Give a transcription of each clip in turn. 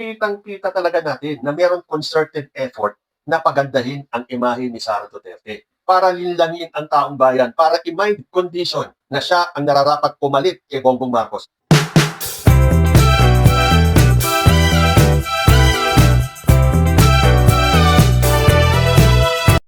Kitang-kita talaga natin na mayroong concerted effort na pagandahin ang imahe ni Sara Duterte para linlangin ang taong bayan, para i-mind condition na siya ang nararapat pumalit kay Bongbong Marcos.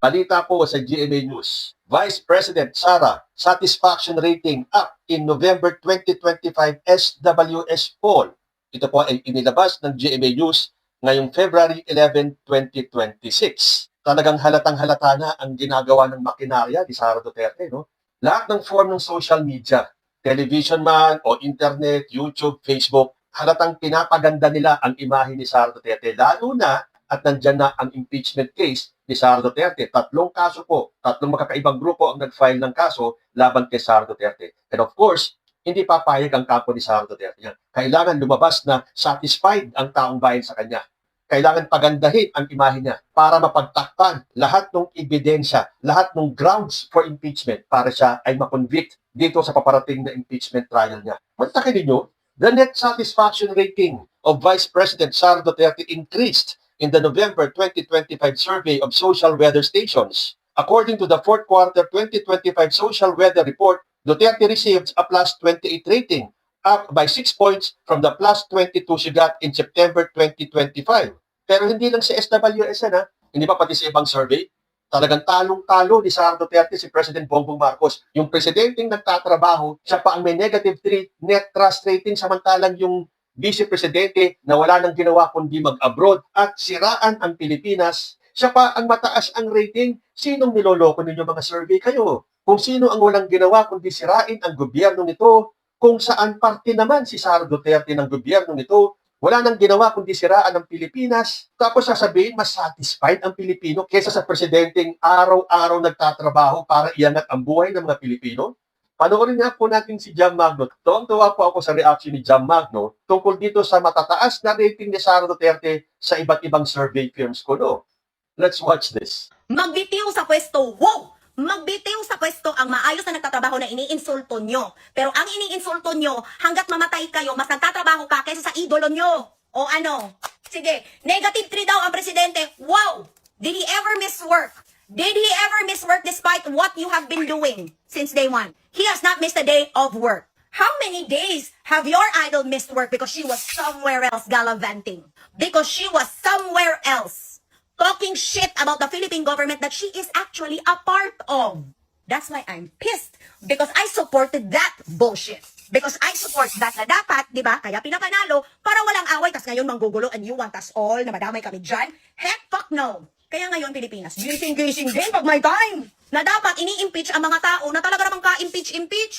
Balita po sa GMA News, Vice President Sara, satisfaction rating up in November 2025 SWS poll. Ito po ay inilabas ng GMA News ngayong February 11, 2026. Talagang halatang-halata na ang ginagawa ng makinarya ni Sara Duterte. No? Lahat ng form ng social media, television man o internet, YouTube, Facebook, halatang pinapaganda nila ang imahe ni Sara Duterte. Lalo na at nandyan na ang impeachment case ni Sara Duterte. Tatlong kaso po, tatlong magkakaibang grupo ang nag-file ng kaso laban kay Sara Duterte. And of course, hindi papayag ang kampo ni Sara Duterte niya. Kailangan lumabas na satisfied ang taong bayan sa kanya. Kailangan pagandahin ang imahe niya para mapagtakpan lahat ng ebidensya, lahat ng grounds for impeachment para siya ay makonvict dito sa paparating na impeachment trial niya. Mantakin ninyo, the net satisfaction rating of Vice President Sara Duterte increased in the November 2025 survey of social weather stations. According to the fourth quarter 2025 social weather report, Duterte received a plus 28 rating, up by 6 points from the plus 22 she got in September 2025. Pero hindi lang si SWS ha, hindi pa pati sa ibang survey. Talagang talong-talo ni Sara Duterte si President Bongbong Marcos. Yung presidenteng nagtatrabaho, siya pa ang may negative 3 net trust rating, samantalang yung Vice Presidente na wala nang ginawa kundi mag-abroad at siraan ang Pilipinas, siya pa ang mataas ang rating. Sinong niloloko ninyo mga survey kayo? Kung sino ang walang ginawa kundi sirain ang gobyerno nito, kung saan parte naman si Sara Duterte ng gobyerno nito, wala nang ginawa kundi siraan ang Pilipinas, tapos sasabihin mas satisfied ang Pilipino kaysa sa presidenteng araw-araw nagtatrabaho para iangat ang buhay ng mga Pilipino? Panoorin nga po natin si Jam Magno. Tuwang-tuwa po ako sa reaction ni Jam Magno tungkol dito sa matataas na rating ni Sara Duterte sa iba't ibang survey firms ko. No? Let's watch this. Magbitiw sa pwesto. Wow! Magbitiw sa pwesto ang maayos na nagtatrabaho na iniinsulto nyo. Pero ang iniinsulto nyo, hanggat mamatay kayo, mas nagtatrabaho pa kaysa sa idolo nyo. O ano? Sige, negative 3 daw ang presidente. Wow! Did he ever miss work? Did he ever miss work despite what you have been doing since day one? He has not missed a day of work. How many days have your idol missed work because she was somewhere else gallivanting? Because she was somewhere else talking shit about the Philippine government that she is actually a part of. That's why I'm pissed. Because I supported that bullshit. Because I support that na dapat, di ba? Kaya pinapanalo para walang away. Tas ngayon manggugulo and you want us all na madamay kami dyan? Heck, fuck no. Kaya ngayon, Pilipinas, gising-gising din pag may time na dapat ini-impeach ang mga tao na talaga namang ka-impeach-impeach.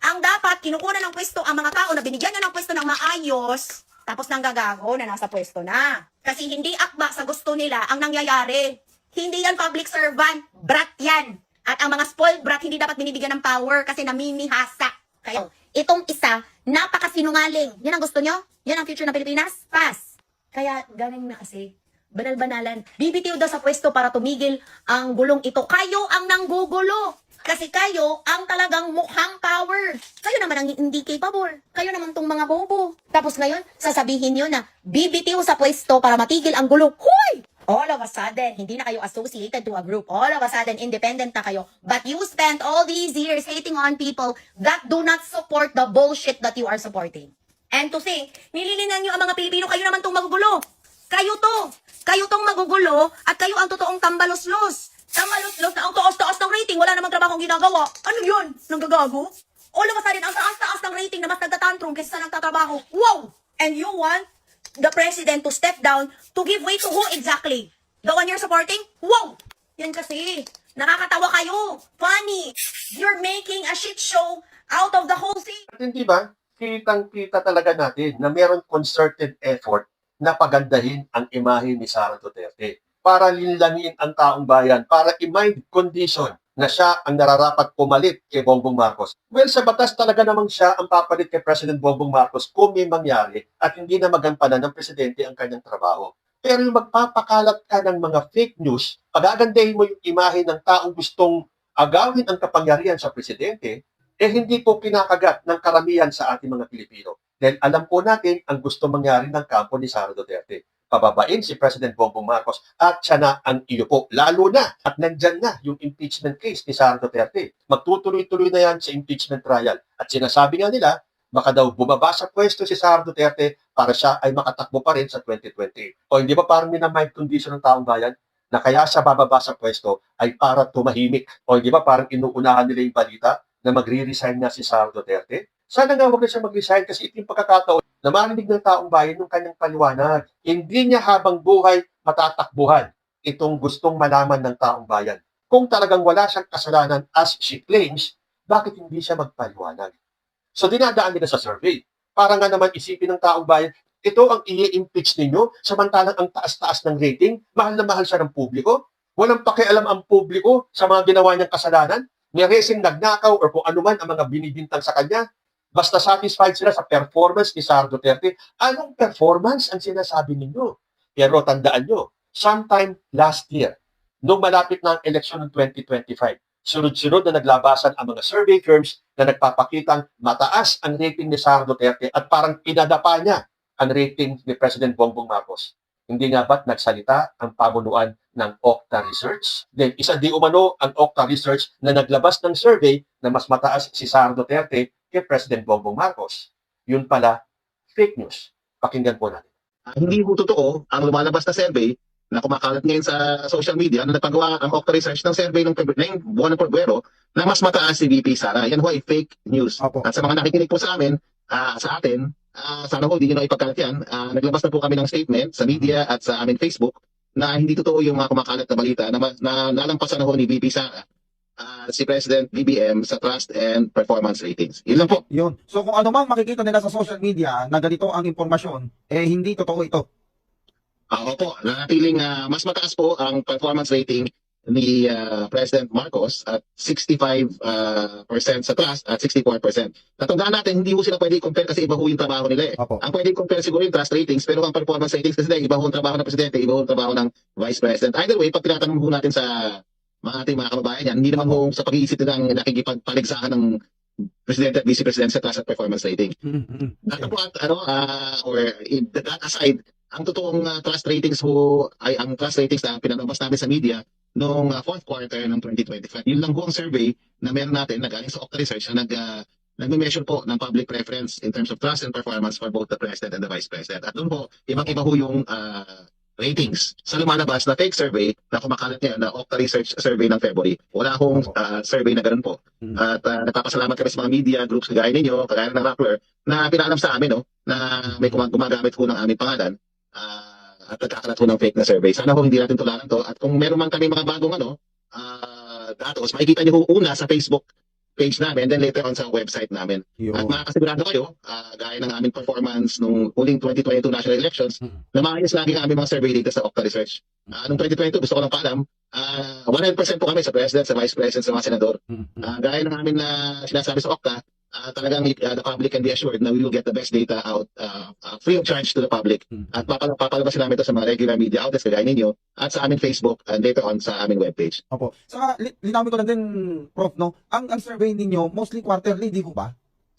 Ang dapat, kinukuha ng pwesto ang mga tao na binigyan nyo ng pwesto ng maayos, tapos nang gagago na nasa pwesto na. Kasi hindi akba sa gusto nila ang nangyayari. Hindi yan public servant, brat yan. At ang mga spoiled brat hindi dapat binibigyan ng power kasi namimihasa. Kaya itong isa, napakasinungaling. Yan ang gusto nyo? Yan ang future ng Pilipinas? Pass. Kaya galing na kasi. Banal-banalan. Bibitiw daw sa pwesto para tumigil ang gulong ito. Kayo ang nanggugulo. Kasi kayo ang talagang mukhang power. Kayo naman ang hindi capable. Kayo naman tong mga bobo. Tapos ngayon, sasabihin nyo na bibitiw sa pwesto para matigil ang gulong. Huy! All of a sudden, hindi na kayo associated to a group. All of a sudden, independent na kayo. But you spent all these years hating on people that do not support the bullshit that you are supporting. And to say, nililinan nyo ang mga Pilipino, kayo naman tong magugulo. Kayo to. Kayo tong magugulo at kayo ang totoong tambalos-los. Tambalos-los na ang taas-taas ng rating. Wala namang trabahong ginagawa. Ano yun? Nanggagago? All of a sudden, ang taas-taas ng rating na mas nagtatantrum kaysa sa nagtatrabaho. Wow! And you want the president to step down to give way to who exactly? The one you're supporting? Wow! Yan kasi. Nakakatawa kayo. Funny. You're making a shit show out of the whole thing. At hindi ba, kitang-kita talaga natin na mayroong concerted effort na pagandahin ang imahe ni Sara Duterte para linlangin ang taong bayan, para i-mind condition na siya ang nararapat pumalit kay Bongbong Marcos. Well, sa batas talaga namang siya ang papalit kay President Bongbong Marcos kung may mangyari at hindi na magampanan ng presidente ang kanyang trabaho. Pero yung magpapakalat ka ng mga fake news, pagagandahin mo yung imahe ng taong gustong agawin ang kapangyarihan sa presidente, eh hindi po pinakagat ng karamihan sa ating mga Pilipino. Dahil alam po natin ang gusto mangyari ng kampo ni Sara Duterte. Pababain si President Bongbong Marcos at siya na ang iupo. Lalo na at nandyan na yung impeachment case ni Sara Duterte. Magtutuloy-tuloy na yan sa impeachment trial. At sinasabi nga nila, baka daw bumaba sa pwesto si Sara Duterte para siya ay makatakbo pa rin sa 2020. O hindi ba parang minamind condition ng taong bayan na kaya siya bababa sa pwesto ay para tumahimik? O hindi ba parang inuunahan nila yung balita na magre-resign na si Sara Duterte? Sana nga huwag na siya mag-resign kasi ito yung pagkakataon na marinig ng taong bayan yung kanyang paliwanag. Hindi niya habang buhay matatakbuhan itong gustong malaman ng taong bayan. Kung talagang wala siyang kasalanan as she claims, bakit hindi siya magpaliwanag? So dinadaan nila sa survey. Para nga naman isipin ng taong bayan, ito ang i-impeach ninyo, samantalang ang taas-taas ng rating, mahal na mahal siya ng publiko, walang pakialam ang publiko sa mga ginawa niyang kasalanan, may resing nagnakaw or kung anuman ang mga binibintang sa kanya, basta satisfied sila sa performance ni Sara Duterte. Anong performance ang sinasabi ninyo? Pero tandaan nyo, sometime last year, nung malapit na ang eleksyon ng 2025, sunod-sunod na naglabasan ang mga survey firms na nagpapakitang mataas ang rating ni Sara Duterte at parang pinadapa niya ang rating ni President Bongbong Marcos. Hindi nga ba't nagsalita ang pamunuan ng Okta Research? Then, isa di umano ang Okta Research na naglabas ng survey na mas mataas si Sara Duterte kay President Bongbong Marcos. Yun pala, fake news. Pakinggan po natin. Hindi po totoo ang lumalabas na survey na kumakalat ngayon sa social media na nagpagawa ang Okta Research ng survey ng buwan ng Pebrero na mas mataas si VP Sara. Yan ho ay fake news. Opo. At sa mga nakikinig po sa amin, sa atin, sana ho hindi nyo na ipagkalat yan. Naglabas na po kami ng statement sa media at sa aming Facebook na hindi totoo yung mga kumakalat na balita na nalampasan na ho ni VP Sara si President BBM sa trust and performance ratings. Yun lang po. Yun. So kung ano mang makikita nila sa social media na ganito ang impormasyon, hindi totoo ito. Opo, nanatiling mas mataas po ang performance rating ni President Marcos at 65% sa trust at 64%. Natandaan natin, hindi ho sila pwede i-compare kasi iba ho yung trabaho nila eh. Opo. Ang pwede i-compare siguro yung trust ratings, pero ang performance ratings kasi iba ho yung trabaho ng Presidente, iba ho yung trabaho ng Vice President. Either way, pag tinatanong ho natin sa mga ating mga kababayan yan, hindi naman ho sa pag-iisip nilang nakikipagpaligsahan ng Presidente at Vice President sa trust at performance rating. Dato po at that aside, ang totoong trust ratings ho ay ang trust ratings na pinalabas namin sa media noong fourth quarter ng 2025. Yun lang ho ang survey na meron natin na galing sa Okta Research na nag-measure po ng public preference in terms of trust and performance for both the President and the Vice President. At doon po, ibang-iba ho yung ratings sa lumalabas na fake survey na kumakalat niya na Okta Research survey ng February. Wala akong survey na ganun po. At nagpapasalamat kami sa mga media groups kagaya ninyo, kagaya ng Rappler, na pinaalam sa amin na may gumagamit ho ng aming pangalan at nagkakalat ho ng fake na survey. Sana ho hindi natin tularan to. At kung meron man kami mga bagong datos, makikita niyo ho una sa Facebook page namin, then later on sa website namin. At makakasigurado kayo, gaya ng aming performance nung huling 2022 national elections, na maayos lagi ang aming mga survey data sa Okta Research. Nung 2022, gusto ko lang paalam, 100% po kami sa President, sa Vice President, sa mga Senador. Gaya ng amin na sinasabi sa Okta, talagang the public can be assured na we will get the best data out free of charge to the public. At papalabasin namin ito sa mga regular media outlets kagaya ninyo at sa aming Facebook and later on sa aming webpage. Opo. Saka linawin ko lang din, Prof, no? Ang survey ninyo, mostly quarterly, di ko ba?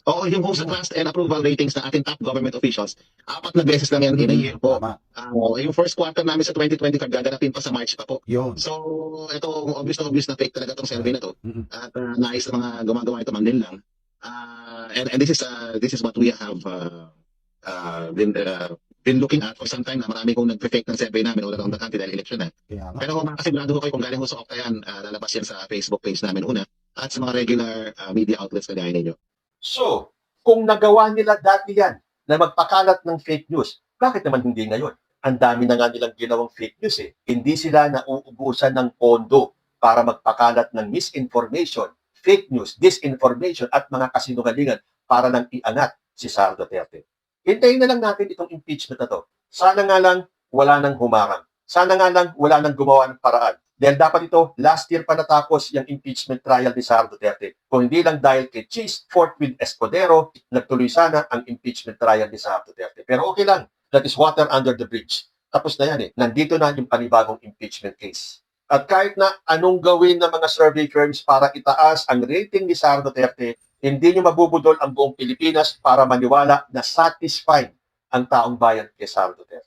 Oo, yung host trust and approval ratings ng ating top government officials, 4 na beses lang yan in a year po. Tama. Yung first quarter namin sa 2025, gaganapin pa sa March pa po. Yun. So, ito, obvious na fake talaga itong survey na to. At nais ng mga gumagawa ito man din lang. And this is what we have been looking at for some time na marami kong nagpe-fake ng survey namin all around the country dahil election na. Kaya nga. Pero makasigurado ko kayo kung galing ho sa Okta yan, lalabas yan sa Facebook page namin una at sa mga regular media outlets kagaya ninyo. So, kung nagawa nila dati yan na magpakalat ng fake news, bakit naman hindi ngayon? Ang dami na nga nilang ginawang fake news eh. Hindi sila nauubusan ng pondo para magpakalat ng misinformation, fake news, disinformation at mga kasinungalingan para nang iangat si Sara Duterte. Hintayin na lang natin itong impeachment na to. Sana nga lang wala nang humarang. Sana nga lang wala nang gumawa ng paraan. Dahil dapat ito, last year pa natapos yung impeachment trial ni Sara Duterte. Kung hindi lang dahil kay Cheese Fortwith Escudero, nagtuloy sana ang impeachment trial ni Sara Duterte. Pero okay lang. That is water under the bridge. Tapos na yan eh. Nandito na yung panibagong impeachment case. At kahit na anong gawin ng mga survey firms para itaas ang rating ni Sara Duterte, Hindi nyo mabubudol ang buong Pilipinas para maniwala na satisfied ang taong bayan kay Sara Duterte.